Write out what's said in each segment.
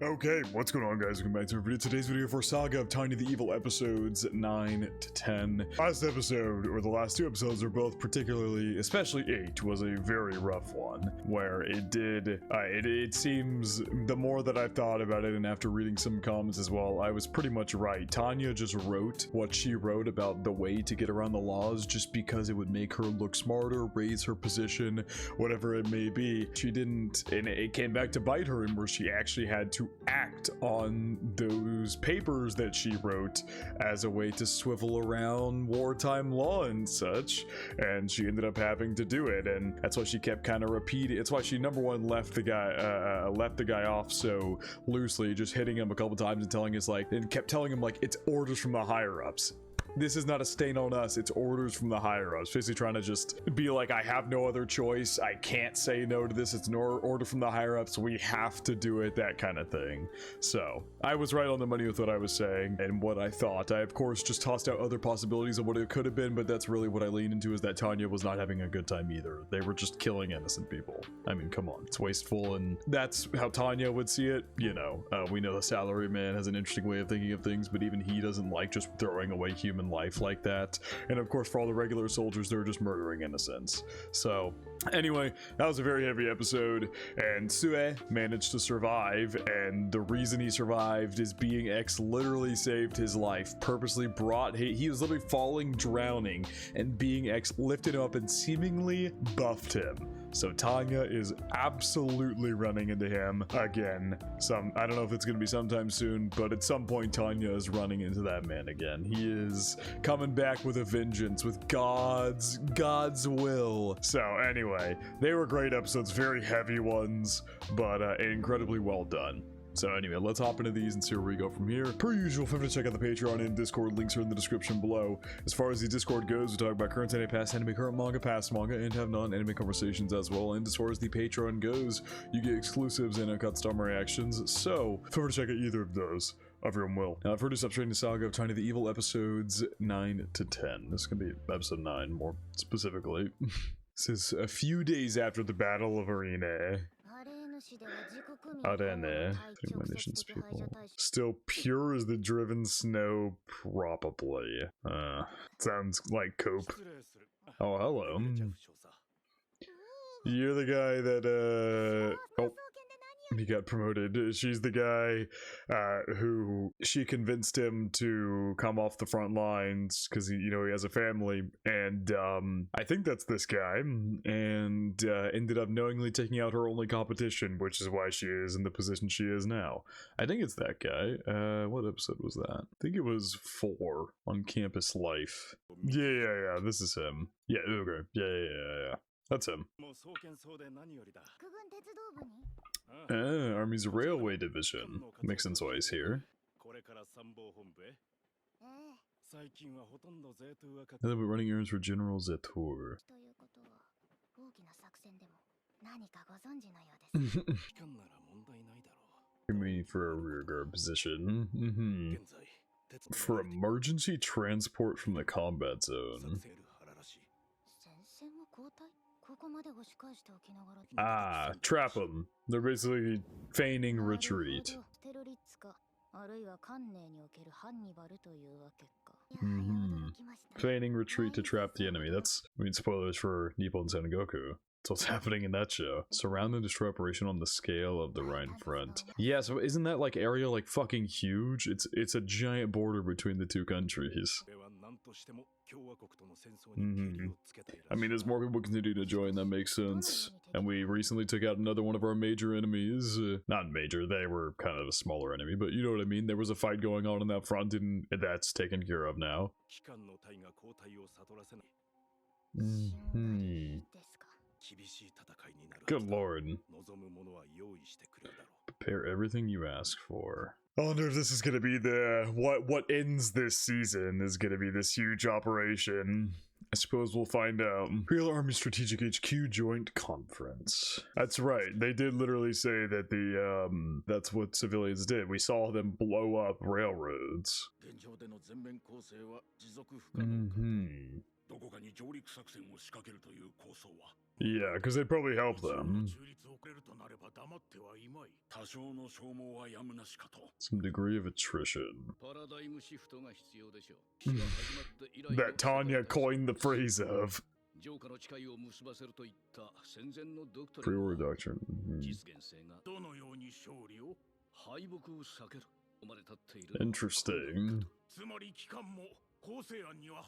Okay, what's going on, guys? Welcome back to our video. Today's video for Saga of Tanya the Evil episodes 9 to 10. Last episode, or the last two episodes, are both particularly, especially 8, was a very rough one, where it did, it seems, the more that I've thought about it, and after reading some comments as well, I was pretty much right. Tanya just wrote what she wrote about the way to get around the laws just because it would make her look smarter, raise her position, whatever it may be. She didn't, and it came back to bite her, and where she actually had to act on those papers that she wrote as a way to swivel around wartime law and such, and she ended up having to do it, and that's why she kept kind of repeating. It's why she, number one, left the guy off so loosely, just hitting him a couple times and telling us and kept telling him it's orders from the higher ups. This is not a stain on us, it's orders from the higher ups. Basically trying to just be like, I have no other choice, I can't say no to this, it's an order from the higher ups, we have to do it, that kind of thing. So, I was right on the money with what I was saying and what I thought. I, of course, just tossed out other possibilities of what it could have been, but that's really what I lean into, is that Tanya was not having a good time either. They were just killing innocent people. I mean, come on, it's wasteful, and that's how Tanya would see it. You know, we know the salary man has an interesting way of thinking of things, but even he doesn't like just throwing away human life like that. And of course, for all the regular soldiers, they're just murdering innocents. So anyway, that was a very heavy episode, and Sue managed to survive, and the reason he survived is being X literally saved his life, purposely brought, he was literally falling, drowning, and being X lifted him up and seemingly buffed him. So Tanya is absolutely running into him again. I don't know if it's going to be sometime soon, but at some point Tanya is running into that man again. He is coming back with a vengeance, with God's will. So anyway, they were great episodes, very heavy ones, but incredibly well done. So anyway, let's hop into these and see where we go from here. Per usual, feel free to check out the Patreon and Discord. Links are in the description below. As far as the Discord goes, we talk about current anime, past anime, current manga, past manga, and have non-anime conversations as well. And as far as the Patreon goes, you get exclusives and uncut star reactions. So feel free to check out either of those. Everyone will. Now, I've heard of training Saga of Tanya the Evil episodes 9 to 10. This is going to be episode 9 more specifically. This is a few days after the Battle of Arena. People. Still pure as the driven snow, probably. Sounds like cope. Oh, hello. You're the guy that, oh, he got promoted. She's the guy who she convinced him to come off the front lines because he has a family, and I think that's this guy, and ended up knowingly taking out her only competition, which is why she is in the position she is now. I think it's that guy. What episode was that? I think it was 4 on Campus Life. Yeah, this is him. Yeah, okay. Yeah. That's him. Army's Railway Division. Makes sense why he's here. They'll be running errands for General Zetour. Meaning for a rearguard position. For emergency transport from the combat zone. Ah, trap them. They're basically feigning retreat. Feigning retreat to trap the enemy. That's, spoilers for Nippon Sengoku. That's what's happening in that show. Surround and destroy operation on the scale of the Rhine front. Yeah, so isn't that area fucking huge? It's a giant border between the two countries. I mean, as more people continue to join, that makes sense. And we recently took out another one of our major enemies. Not major, they were kind of a smaller enemy, but you know what I mean. There was a fight going on that front, and that's taken care of now. Good lord. Prepare everything you ask for. I wonder if this is gonna be what ends this season is gonna be this huge operation. I suppose we'll find out. Real Army Strategic HQ Joint Conference. That's right. They did literally say that that's what civilians did. We saw them blow up railroads. Yeah, because they'd probably help them. Some degree of attrition. That Tanya coined the phrase of. Pre-war doctrine. Interesting.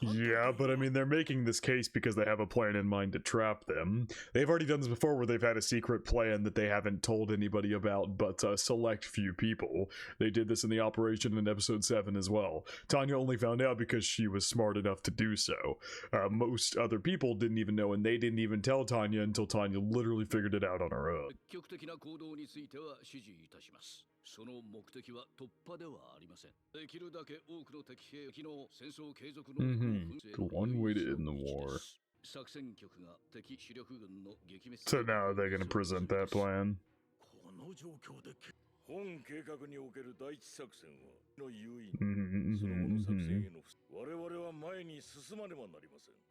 Yeah, but I mean, they're making this case because they have a plan in mind to trap them. They've already done this before where they've had a secret plan that they haven't told anybody about but a select few people. They did this in the operation in episode 7 as well. Tanya only found out because she was smart enough to do so. Most other people didn't even know, and they didn't even tell Tanya until Tanya literally figured it out on her own. One way to end the war. So now they're gonna present that plan.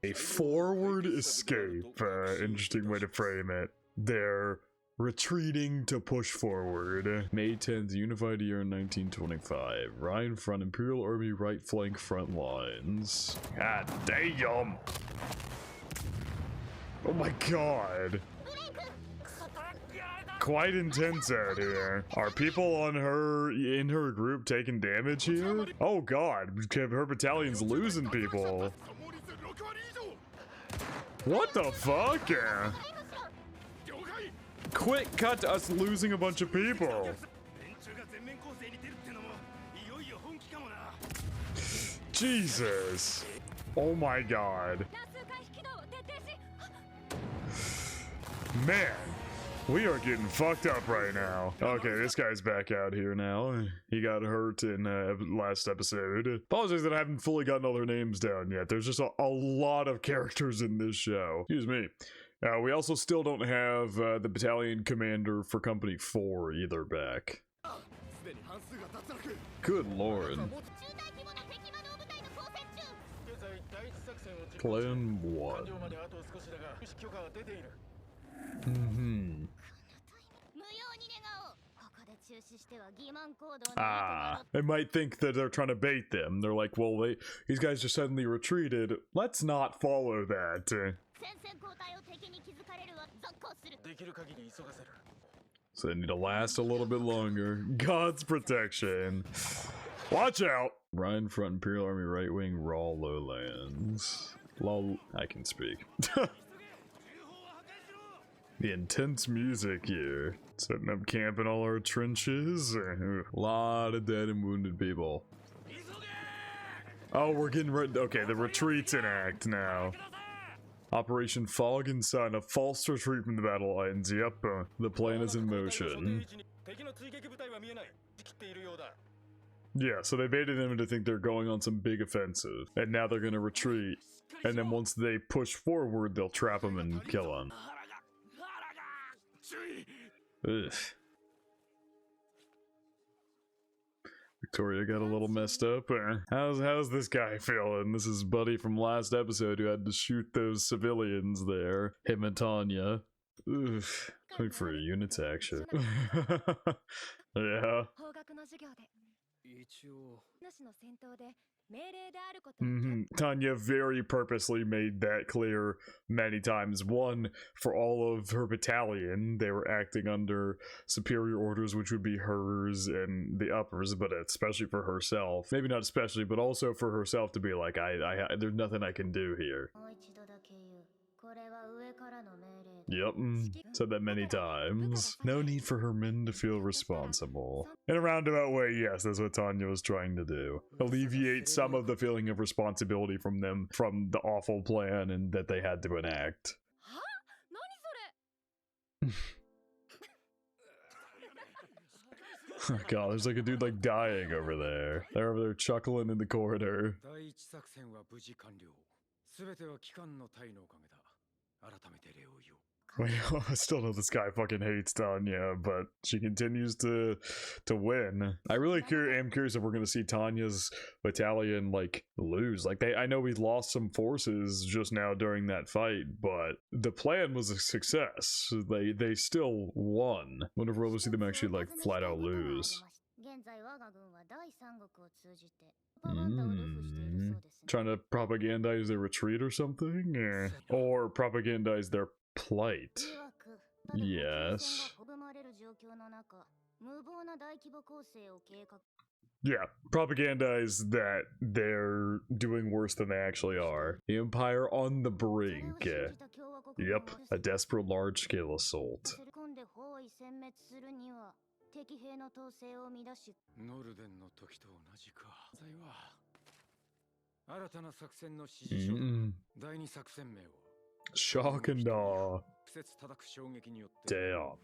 A forward escape. Interesting way to frame it. They're retreating to push forward. May 10th, unified year in 1925. Rhine front, Imperial Army right flank front lines. God damn! Oh my god! Quite intense out here. Are people in her group taking damage here? Oh god, her battalion's losing people. What the fuck? Quick cut to us losing a bunch of people. Jesus. Oh my god. Man. We are getting fucked up right now. Okay, this guy's back out here now. He got hurt in last episode. Apologies that I haven't fully gotten all their names down yet. There's just a lot of characters in this show. Excuse me. We also still don't have the battalion commander for Company 4 either back. Good lord. Plan 1. I might think that they're trying to bait them. They're like, well, these guys just suddenly retreated. Let's not follow that. So they need to last a little bit longer. God's protection. Watch out! Rhine front, Imperial Army right wing, raw lowlands. I can speak. The intense music here. Setting up camp in all our trenches. A lot of dead and wounded people. Oh, we're getting rid. Okay, the retreat's in act now. Operation Fog and Sun, a false retreat from the battle lines. Yep, the plan is in motion. Yeah, so they baited them to think they're going on some big offensive, and now they're gonna retreat. And then once they push forward, they'll trap them and kill them. Ugh. Victoria got a little messed up. How's this guy feeling? This is Buddy from last episode who had to shoot those civilians there. Him and Tanya. Oof. Wait for a unit's action. Yeah. Tanya very purposely made that clear many times. One, for all of her battalion, they were acting under superior orders, which would be hers and the uppers, but especially for herself. Maybe not especially, but also for herself to be like, there's nothing I can do here. Yep, said that many times. No need for her men to feel responsible. In a roundabout way, yes, that's what Tanya was trying to do. Alleviate some of the feeling of responsibility from them, from the awful plan and that they had to enact. Oh god, there's like a dude like dying over there. They're over there chuckling in the corridor. I still know this guy fucking hates Tanya, but she continues to win. I really am curious if we're gonna see Tanya's battalion like lose. Like I know we lost some forces just now during that fight, but the plan was a success. They still won. Wonder if we'll ever see them actually like flat out lose. Trying to propagandize their retreat or something? Or propagandize their plight. Yes. Yeah, propagandize that they're doing worse than they actually are. The Empire on the brink. Yep, a desperate large-scale assault. Shock and awe. Damn.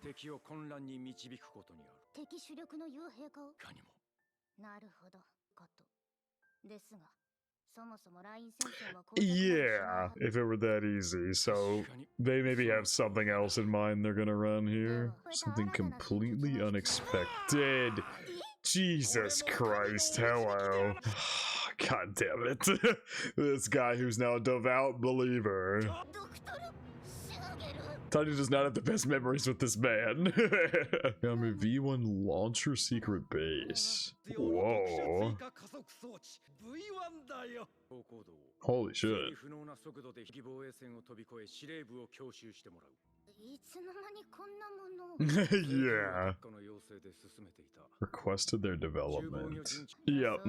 Yeah, if it were that easy. So they maybe have something else in mind they're gonna run here. Something completely unexpected. Jesus Christ, hello. God damn it. This guy who's now a devout believer. Tanya does not have the best memories with this man. V1 launcher secret base. Whoa. Holy shit. Yeah. Requested their development. Yep.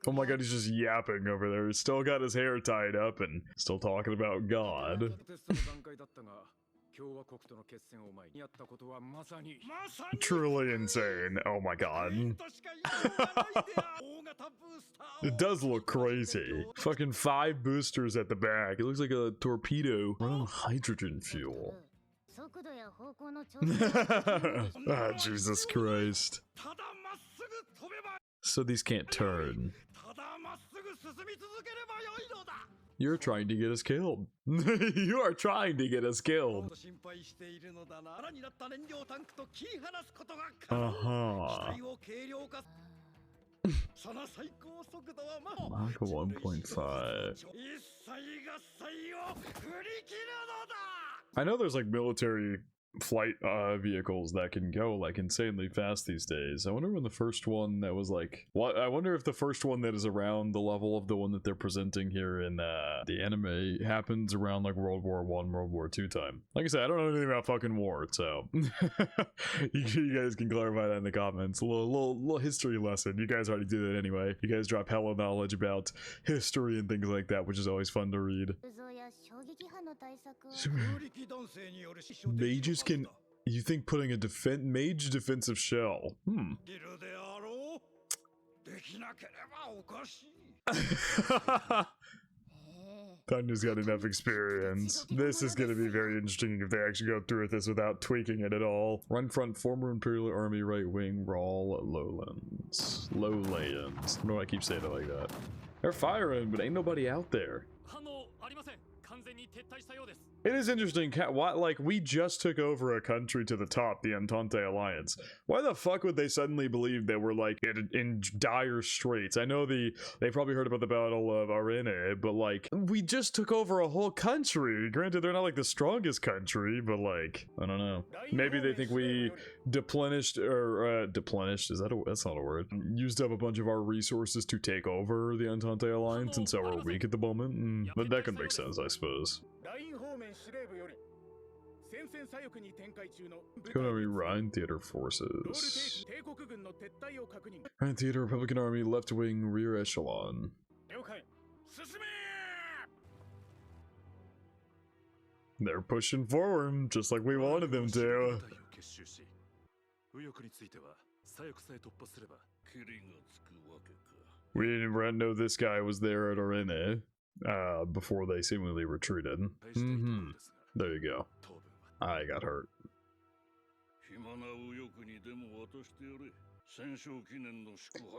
Oh my god, he's just yapping over there. He's still got his hair tied up and still talking about God. Truly insane. Oh my god. It does look crazy. Fucking 5 boosters at the back. It looks like a torpedo running on hydrogen fuel. Ah, Jesus Christ. So these can't turn. You're trying to get us killed. You are trying to get us killed. Uh-huh. Mach 1.5. I know there's like military flight vehicles that can go like insanely fast these days. I wonder when the first one that was like what I wonder if the first one that is around the level of the one that they're presenting here in the anime happens around like World War I, World War II time. Like I said, I don't know anything about fucking war, so you guys can clarify that in the comments. A little history lesson. You guys already do that anyway. You guys drop hella knowledge about history and things like that, which is always fun to read. Mages can... You think putting a mage defensive shell? Tanya's got enough experience. This is gonna be very interesting if they actually go through with this without tweaking it at all. Run front, former Imperial Army, right wing, Rawl, lowlands. Lowlands. I don't know why I keep saying it like that. They're firing, but ain't nobody out there. It is interesting, why, like, we just took over a country to the top, the Entente Alliance. Why the fuck would they suddenly believe they were, like, in dire straits? I know they probably heard about the Battle of Arene, but, like, we just took over a whole country. Granted, they're not, like, the strongest country, but, like, I don't know. Maybe they think we deplenished, or, deplenished, that's not a word. Used up a bunch of our resources to take over the Entente Alliance, and so we're weak at the moment. But that could make sense, I suppose. Konami Rhine Theater Forces. Rhine Theater Republican Army left wing rear echelon. They're pushing forward just like we wanted them to. We didn't know this guy was there at Arene before they seemingly retreated. There you go. I got hurt.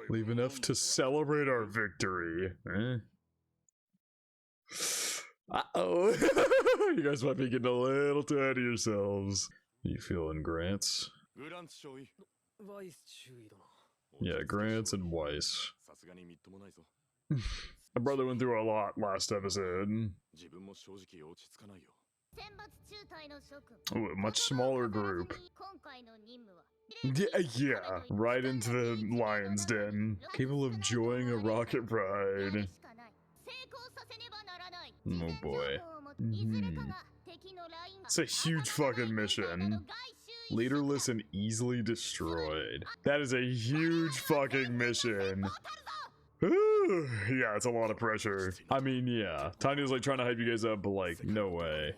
Leave enough to celebrate our victory. Uh-oh. You guys might be getting a little too ahead of yourselves. You feeling Grants? Yeah, Grants and Weiss. My brother went through a lot last episode. Ooh, a much smaller group. Yeah, right into the lion's den. Capable of enjoying a rocket ride. Oh boy. It's a huge fucking mission. Leaderless and easily destroyed. That is a huge fucking mission. Ooh, yeah, it's a lot of pressure. I mean, yeah. Tanya's like trying to hype you guys up, but like, no way.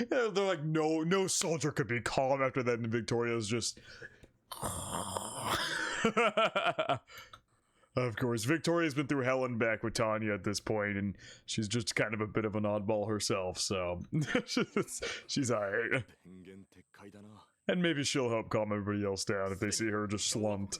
They're like, no soldier could be calm after that, and Victoria's just... Of course, Victoria's been through hell and back with Tanya at this point, and she's just kind of a bit of an oddball herself, so... she's alright. And maybe she'll help calm everybody else down if they see her just slumped.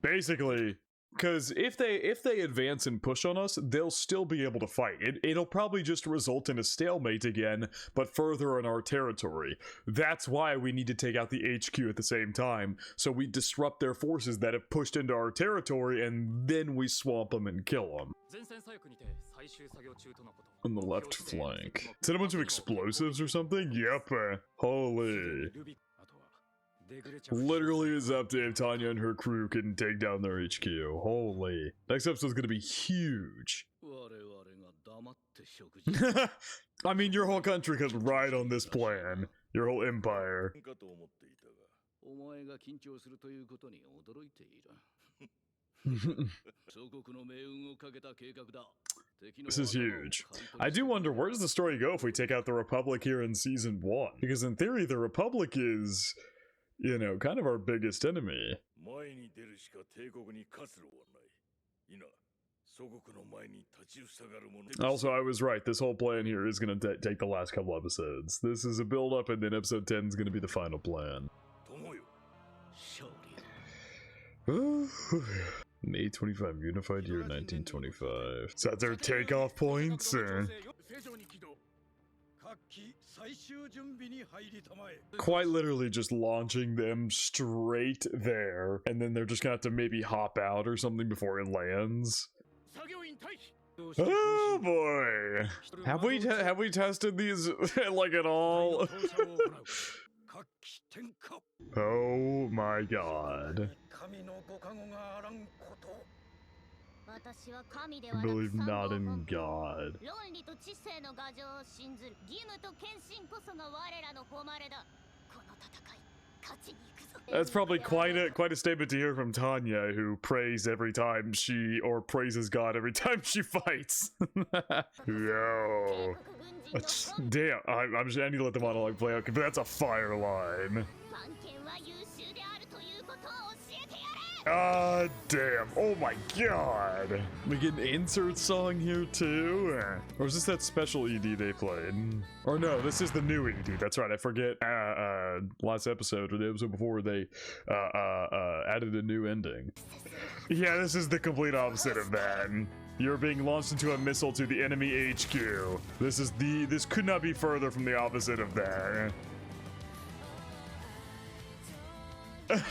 Basically, because if they advance and push on us, they'll still be able to fight. It'll probably just result in a stalemate again, but further in our territory. That's why we need to take out the HQ at the same time, so we disrupt their forces that have pushed into our territory, and then we swamp them and kill them. On the left flank. Is that a bunch of explosives or something? Yep. Holy. Literally is up to if Tanya and her crew can take down their HQ. Holy. Next episode's gonna be huge. I mean, your whole country could ride on this plan. Your whole empire. This is huge. I do wonder, where does the story go if we take out the Republic here in Season 1? Because in theory, the Republic is... you know, kind of our biggest enemy. Also, I was right. This whole plan here is going to take the last couple episodes. This is a build-up, and then episode 10 is going to be the final plan. May 25, Unified Year 1925. Is that their takeoff points? Quite literally just launching them straight there, and then they're just gonna have to maybe hop out or something before it lands. Oh boy! Have we tested these like at all? Oh my god. I believe not in God. That's probably quite a statement to hear from Tanya, who prays every time she, or praises God every time she fights. Yo. Damn, I need to let the monologue play out, but that's a fire line. Ah, damn. Oh my god. We get an insert song here too? Or is this that special ED they played? Or no, this is the new ED. That's right, I forget. Last episode, or the episode before, they added a new ending. Yeah, this is the complete opposite of that. You're being launched into a missile to the enemy HQ. This could not be further from the opposite of that.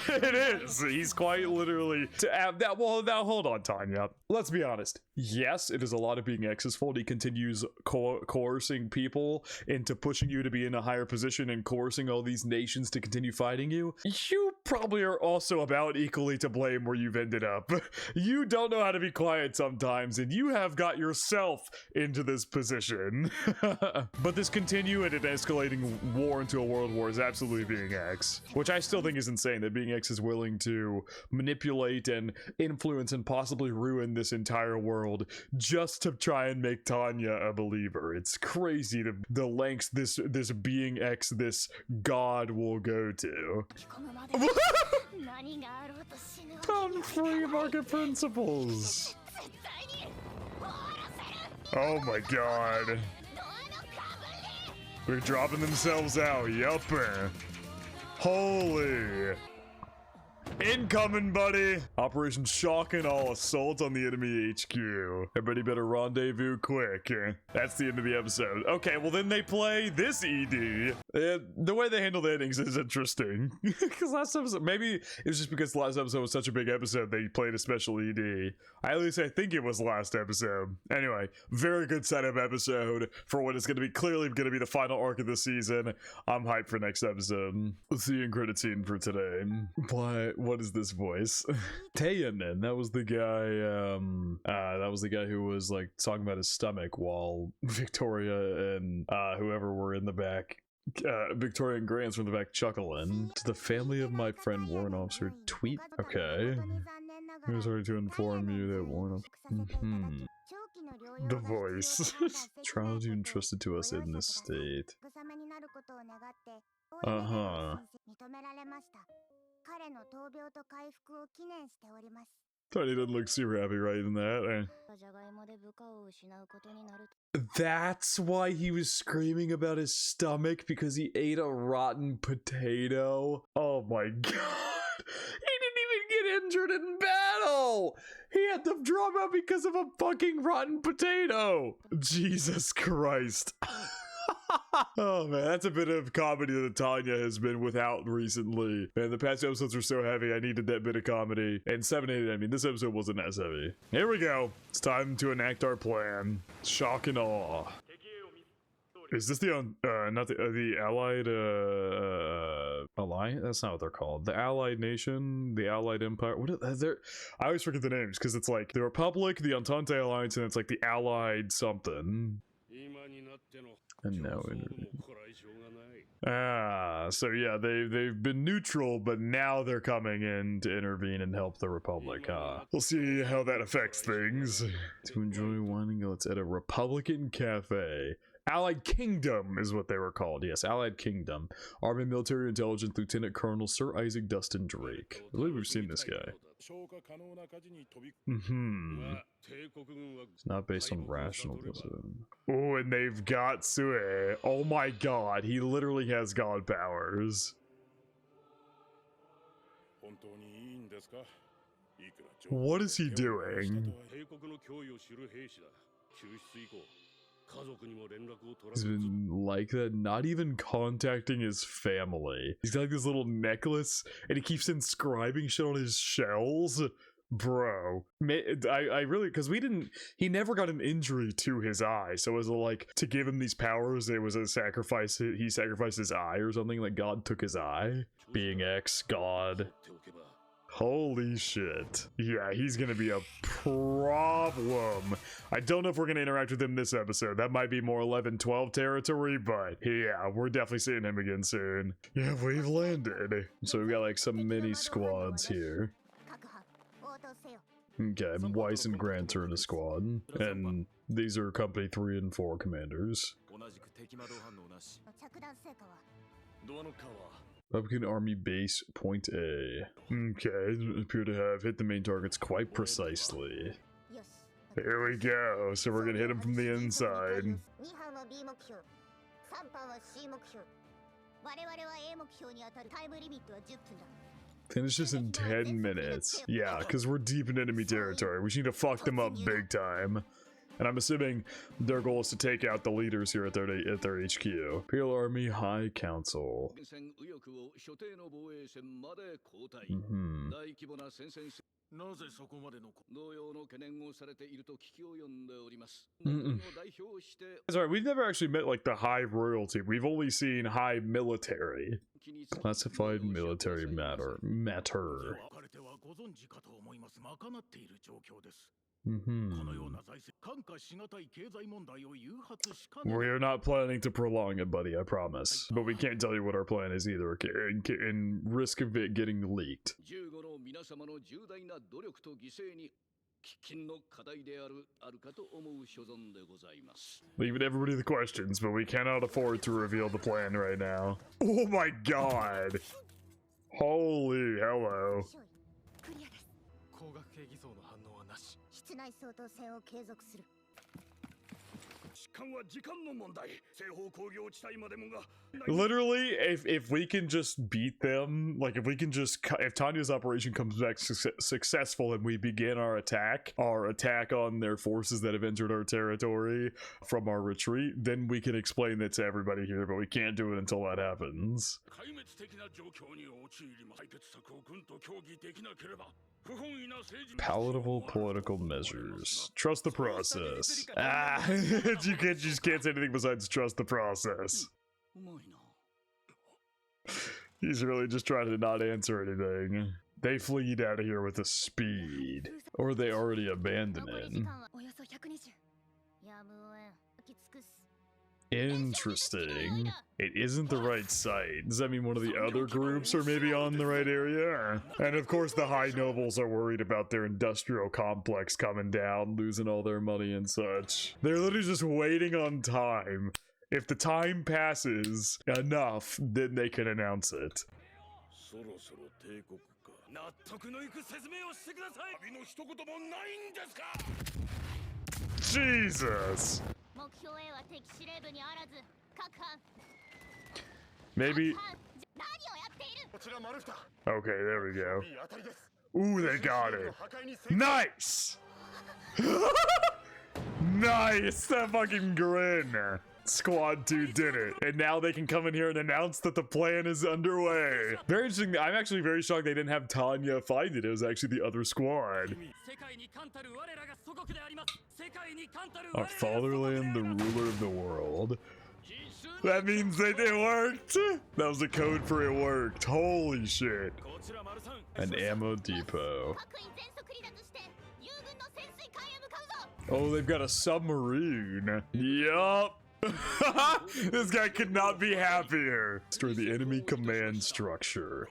It is. He's quite literally to add that. Well, now hold on, Tanya. Let's be honest. Yes, it is a lot of being X's fault. He continues coercing people into pushing you to be in a higher position and coercing all these nations to continue fighting you. You probably are also about equally to blame where you've ended up. You don't know how to be quiet sometimes, and you have got yourself into this position. But this continuing and escalating war into a world war is absolutely being X, which I still think is insane that being X is willing to manipulate and influence and possibly ruin this entire world just to try and make Tanya a believer. It's crazy the lengths this being X, this god will go to. On free market principles. Oh my god. They're dropping themselves out. Yup. Holy. Incoming, buddy! Operation Shock and Awe, assault on the enemy HQ. Everybody better rendezvous quick. That's the end of the episode. Okay, well then they play this ED. The way they handle the endings is interesting. Because last episode, maybe it was just because the last episode was such a big episode, they played a special ED. At least I think it was last episode. Anyway, very good setup episode for what is going to be clearly going to be the final arc of the season. I'm hyped for next episode. Let's see the end credit scene for today. What is this voice? Tayanen, that was the guy who was like talking about his stomach while Victoria and whoever were in the back. Victoria and Grant's from the back chuckling. To the family of my friend Warrant Officer Tweet. Okay. He was sorry to inform you that Warrant Officer. The voice. Trials you entrusted to us in this state. Tiny doesn't look super happy writing that. That's why he was screaming about his stomach, because he ate a rotten potato. Oh my god. He didn't even get injured in battle. He had the drama because of a fucking rotten potato. Jesus Christ. Oh man, that's a bit of comedy that Tanya has been without recently. Man, the past episodes were so heavy, I needed that bit of comedy. And 7-8, I mean, this episode wasn't as heavy. Here we go. It's time to enact our plan. Shock and awe. Is this the, not the Allied, Alliance? That's not what they're called. The Allied Nation? The Allied Empire? What is there? I always forget the names, because it's like the Republic, the Entente Alliance, and it's like the Allied something. And now so yeah, they've been neutral, but now they're coming in to intervene and help the Republic. We'll see how that affects things. To enjoy wine and goats at a Republican cafe. Allied Kingdom is what they were called. Yes, Allied Kingdom. Army Military Intelligence Lieutenant Colonel Sir Isaac Dustin Drake. I believe we've seen this guy. It's not based on rationalism. Oh, and they've got Sue. Oh my god, he literally has god powers. What is he doing? He's been like that, not even contacting his family. He's got like this little necklace, and he keeps inscribing shit on his shells. Bro, I really, because he never got an injury to his eye, so was it like, to give him these powers, it was a sacrifice, he sacrificed his eye or something, like God took his eye? Being ex-God. Holy shit. Yeah, he's gonna be a problem. I don't know if we're gonna interact with him this episode. That might be more 11-12 territory, but yeah, we're definitely seeing him again soon. Yeah, we've landed. So we've got like some mini squads here. Okay, Weiss and Grant are in a squad. And these are Company 3 and 4 commanders. Republican Army Base, Point A. Okay, appear to have hit the main targets quite precisely. Here we go, so we're gonna hit them from the inside. Finish this in 10 minutes. Yeah, because we're deep in enemy territory. We need to fuck them up big time. And I'm assuming their goal is to take out the leaders here at their HQ. Imperial Army High Council. Sorry, we've never actually met like the high royalty. We've only seen high military. Classified military matter. We are not planning to prolong it, buddy, I promise. But we can't tell you what our plan is either, in risk of it getting leaked. Leaving everybody the questions, but we cannot afford to reveal the plan right now. Oh my god! Holy hello. Literally, if we can just beat them, like if we can just if Tanya's operation comes back successful and we begin our attack on their forces that have entered our territory from our retreat, then we can explain that to everybody here, but we can't do it until that happens. Palatable political measures. Trust the process. Ah, you just can't say anything besides trust the process. He's really just trying to not answer anything. They fleed out of here with a speed. Or they already abandoned it. Interesting. It isn't the right site. Does that mean one of the other groups are maybe on the right area? And of course the high nobles are worried about their industrial complex coming down, losing all their money and such. They're literally just waiting on time. If the time passes enough, then they can announce it. Jesus! Maybe. Okay, there we go. Ooh, they got it. Nice! Nice! That fucking grin. Squad 2 did it. And now they can come in here and announce that the plan is underway. Very interesting. I'm actually very shocked they didn't have Tanya find it. It was actually the other squad. Our fatherland, the ruler of the world. That means that it worked. That was the code for it worked. Holy shit. An ammo depot. Oh, they've got a submarine. Yup. This guy could not be happier. Destroy the enemy command structure.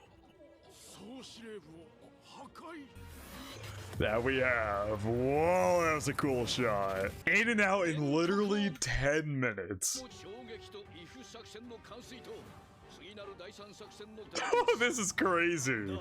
That we have. Whoa, that was a cool shot. In and out in literally 10 minutes. Oh, this is crazy.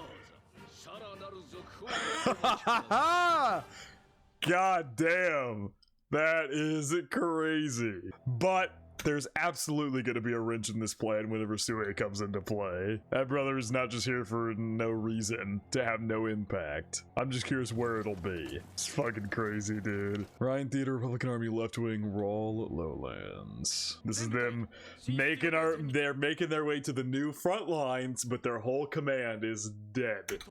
God damn. That is crazy. But there's absolutely going to be a wrench in this plan whenever Sue comes into play. That brother is not just here for no reason, to have no impact. I'm just curious where it'll be. It's fucking crazy, dude. Rhine Theater, Republican Army, Left Wing, Rawl, Lowlands. This is them they're making their way to the new front lines, but their whole command is dead.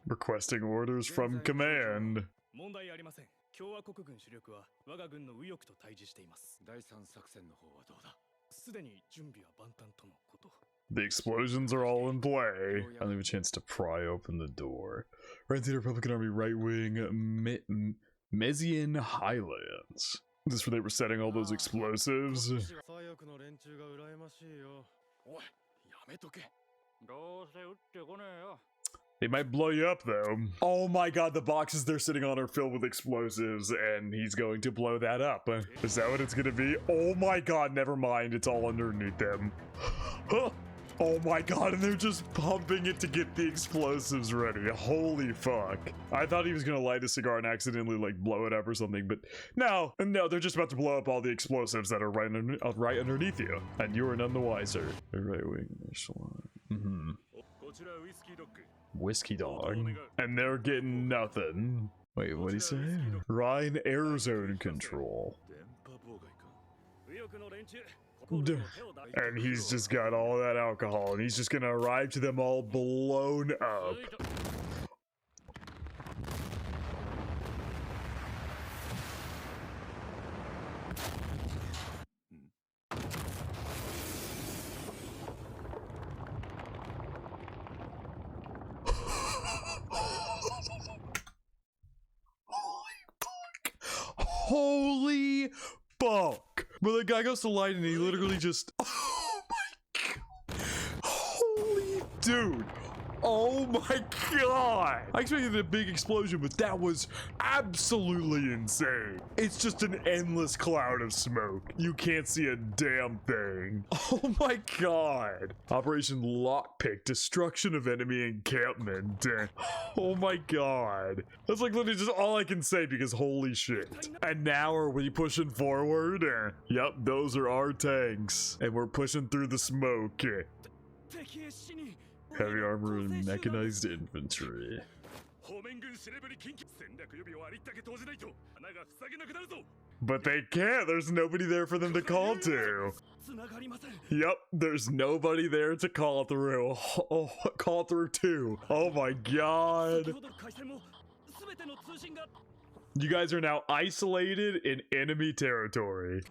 Requesting orders from command. The explosions are all in play. I don't have a chance to pry open the door. Right to the Republican Army right wing, Mezian Highlands. This is where they were setting all those explosives. They might blow you up though. Oh my god, the boxes they're sitting on are filled with explosives and he's going to blow that up. Is that what it's gonna be? Oh my god, never mind, it's all underneath them. Oh my god, and they're just pumping it to get the explosives ready. Holy fuck. I thought he was gonna light a cigar and accidentally like blow it up or something, but no, they're just about to blow up all the explosives that are right underneath you. And you are none the wiser. Right wing, Whiskey dog. And they're getting nothing. Wait, what'd he say? Rhine air zone control. And he's just got all that alcohol and he's just gonna arrive to them all blown up. Holy fuck. But the guy goes to light and he literally just, oh my god. Holy dude. Oh my god! I expected a big explosion, but that was absolutely insane. It's just an endless cloud of smoke. You can't see a damn thing. Oh my god. Operation Lockpick, destruction of enemy encampment. Oh my god. That's like literally just all I can say because holy shit. And now are we pushing forward? Yep, those are our tanks. And we're pushing through the smoke. Heavy armor and mechanized infantry. But they can't. There's nobody there for them to call to. Yep, there's nobody there to call through. Oh, call through too. Oh my god. You guys are now isolated in enemy territory.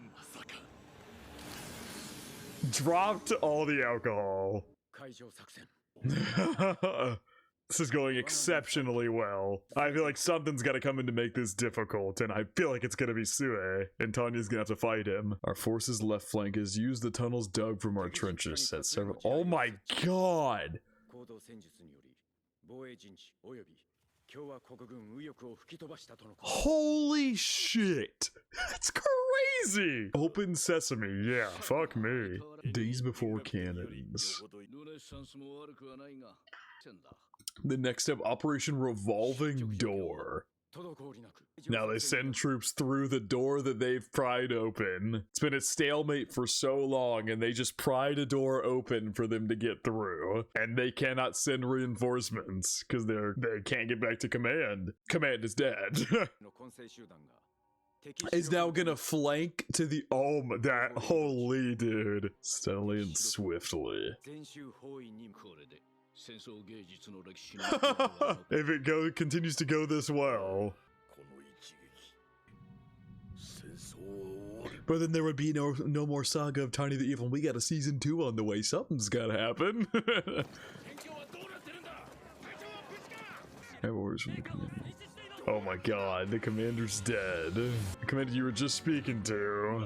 Dropped all the alcohol. This is going exceptionally well. I feel like something's gotta come in to make this difficult, and I feel like it's gonna be Sue, and Tanya's gonna have to fight him. Our force's left flank has used the tunnels dug from our trenches. Set several. Oh my god! Holy shit! That's crazy! Open sesame, yeah, fuck me. Days before cannons. The next step, Operation Revolving Door. Now they send troops through the door that they've pried open. It's been a stalemate for so long, and they just pried a door open for them to get through. And they cannot send reinforcements because they can't get back to command. Command is dead. Is now gonna flank to the that holy dude. Steadily and swiftly. If it continues to go this well. But then there would be no more Saga of Tanya the Evil. We got a season 2 on the way. Something's gotta happen. I have orders from the commander. Oh my god, the commander's dead. The commander you were just speaking to.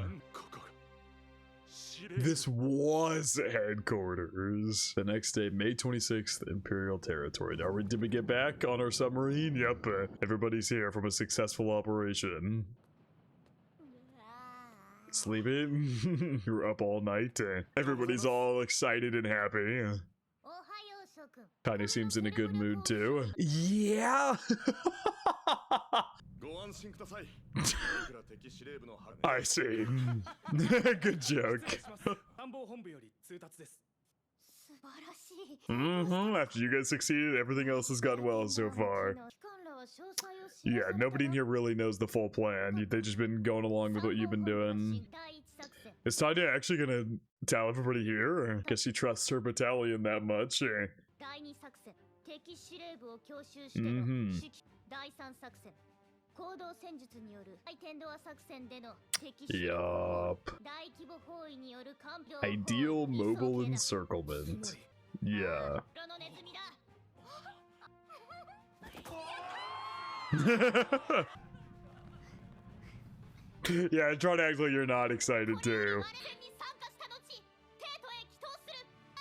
This was headquarters. The next day, May 26th, Imperial Territory. Now, did we get back on our submarine? Yep, everybody's here from a successful operation. Sleeping? You were up all night. Everybody's all excited and happy. Tanya seems in a good mood too. Yeah! I see. Good joke. After you guys succeeded, everything else has gone well so far. Yeah, nobody in here really knows the full plan. They've just been going along with what you've been doing. Is Tanya actually gonna tell everybody here? I guess she trusts her battalion that much. Yup. Ideal mobile encirclement. Yeah. Yeah, try to act like you're not excited too.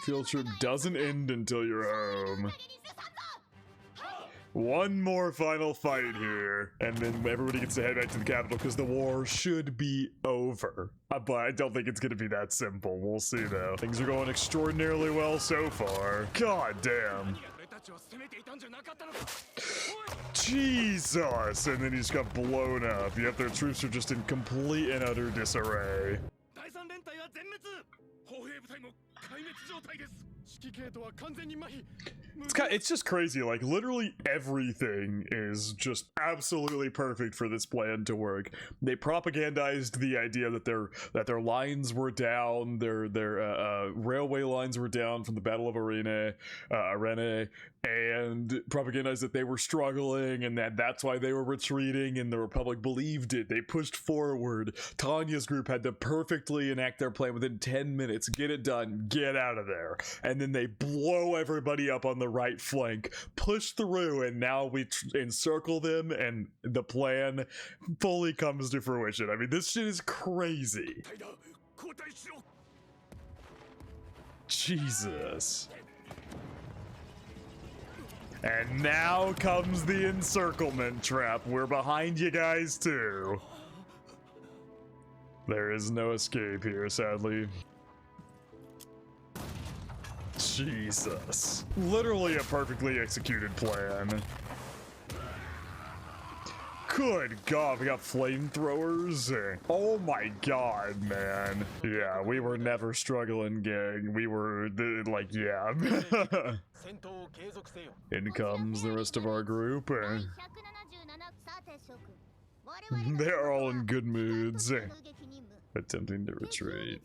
Field trip doesn't end until you're home. One more final fight here, and then everybody gets to head back to the capital because the war should be over. But I don't think it's going to be that simple. We'll see though. Things are going extraordinarily well so far. God damn. Jesus! And then he just got blown up. Yep, their troops are just in complete and utter disarray. It's just crazy, like literally everything is just absolutely perfect for this plan to work. They propagandized the idea that their lines were down, their railway lines were down from the Battle of Arene, and propagandized that they were struggling and that's why they were retreating, and the Republic believed it. They pushed forward. Tanya's group had to perfectly enact their plan within 10 minutes, get it done, get out of there, and then they blow everybody up on the right flank, push through, and now we encircle them, and the plan fully comes to fruition. I mean, this shit is crazy. Jesus. And now comes the encirclement trap. We're behind you guys too. There is no escape here, sadly. Jesus. Literally a perfectly executed plan. Good God, we got flamethrowers. Oh my God, man. Yeah, we were never struggling, gang. We were, like, yeah. In comes the rest of our group. They're all in good moods. Attempting to retreat.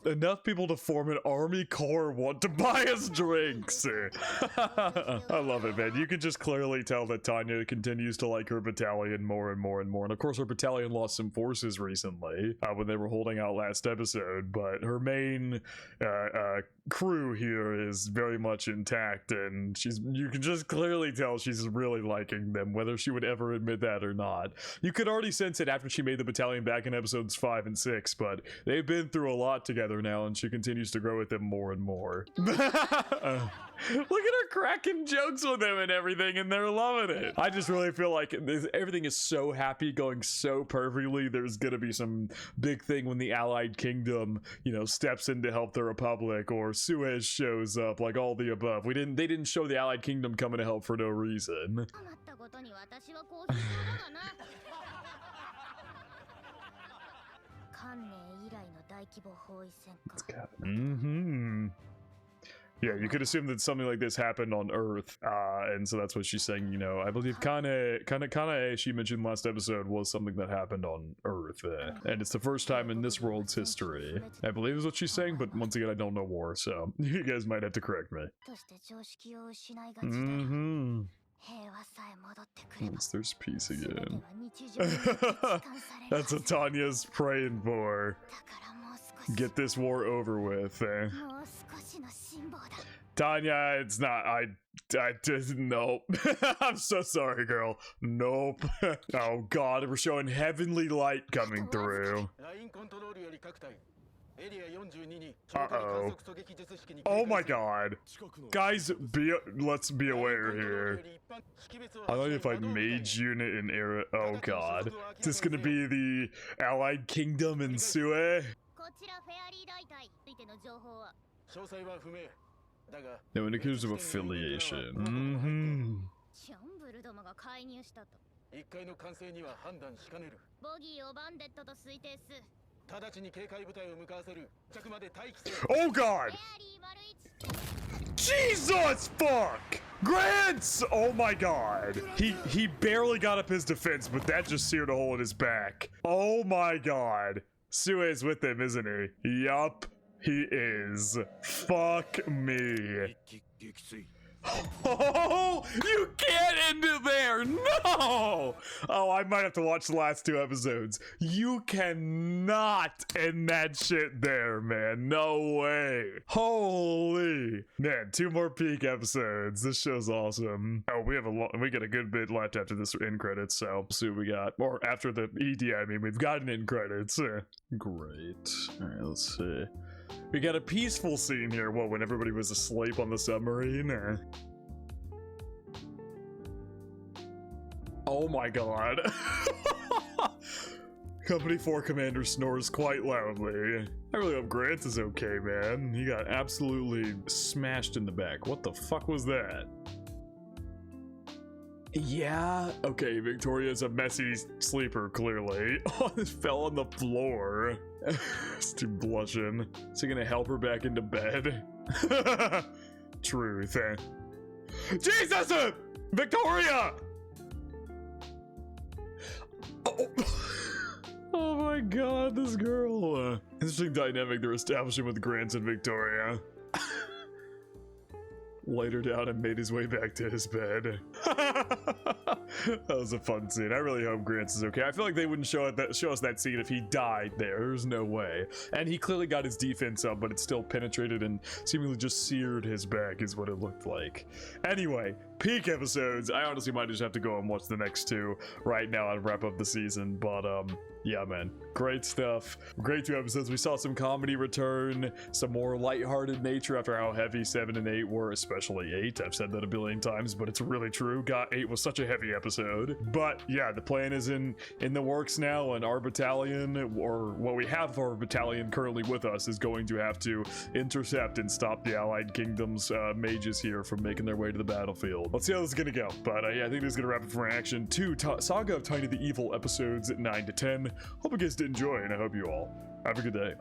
Enough people to form an army corps want to buy us drinks. I love it, man. You can just clearly tell that Tanya continues to like her battalion more and more and more. And of course, her battalion lost some forces recently when they were holding out last episode. But her main crew here is very much intact, and you can just clearly tell she's really liking them, whether she would ever admit that or not. You could already sense it after she made the battalion back in episodes 5 and 6, but they've been through a lot together now, and she continues to grow with them more and more. Look at her cracking jokes with them and everything, and they're loving it. I just really feel like everything is so happy, going so perfectly. There's gonna be some big thing when the Allied Kingdom, you know, steps in to help the Republic, or Suez shows up, like all the above. They didn't show the Allied Kingdom coming to help for no reason. Yeah, you could assume that something like this happened on Earth, and so that's what she's saying, you know. I believe Kanae, she mentioned last episode, was something that happened on Earth, and it's the first time in this world's history. I believe is what she's saying, but once again, I don't know more, so you guys might have to correct me. Once there's peace again. That's what Tanya's praying for. Get this war over with. Tanya, it's not. I just nope. I'm so sorry, girl. Nope. Oh God, we're showing heavenly light coming through. Uh-oh. Oh my God. Guys, let's be aware here. I don't know if I mage unit in era. Oh God. Is this gonna be the Allied Kingdom in Sue? No indicators of affiliation. Oh God! Jesus fuck! Grants! Oh my God. He barely got up his defense, but that just seared a hole in his back. Oh my God. Sue's with him, isn't he? Yup, he is. Fuck me. Oh, you can't end it there. No. Oh, I might have to watch the last 2 episodes. You cannot end that shit there, man. No way. Holy man, 2 more peak episodes. This show's awesome. Oh, we got a good bit left after this end credits, so we'll see what we got. Or after the ED, I mean, we've got an end credits. Great. All right, let's see. We got a peaceful scene here. What, when everybody was asleep on the submarine? Oh my God. Company 4 commander snores quite loudly. I really hope Grant is okay, man. He got absolutely smashed in the back. What the fuck was that? Yeah, okay, Victoria's a messy sleeper, clearly. Oh, this fell on the floor. It's too blushing. Is he gonna help her back into bed? Truth. Jesus! Victoria! Oh. Oh my God, this girl. Interesting dynamic they're establishing with Grant and Victoria. Laid her down and made his way back to his bed. That was a fun scene. I really hope Grants is okay. I feel like they wouldn't show us that scene if he died there. There's no way. And he clearly got his defense up, but it still penetrated and seemingly just seared his back is what it looked like. Anyway, peak episodes. I honestly might just have to go and watch the next two right now and wrap up the season. But yeah, man, great stuff. Great 2 episodes. We saw some comedy return, some more lighthearted nature after how heavy 7 and 8 were, especially 8. I've said that a billion times, but it's really true. God, 8 was such a heavy episode. But yeah, the plan is in the works now, and our battalion, or what we have of our battalion currently with us, is going to have to intercept and stop the Allied Kingdom's mages here from making their way to the battlefield. Let's see how this is gonna go. But yeah, I think this is gonna wrap it for reaction to Saga of Tanya the Evil episodes 9 to 10. Hope you guys did enjoy, and I hope you all have a good day.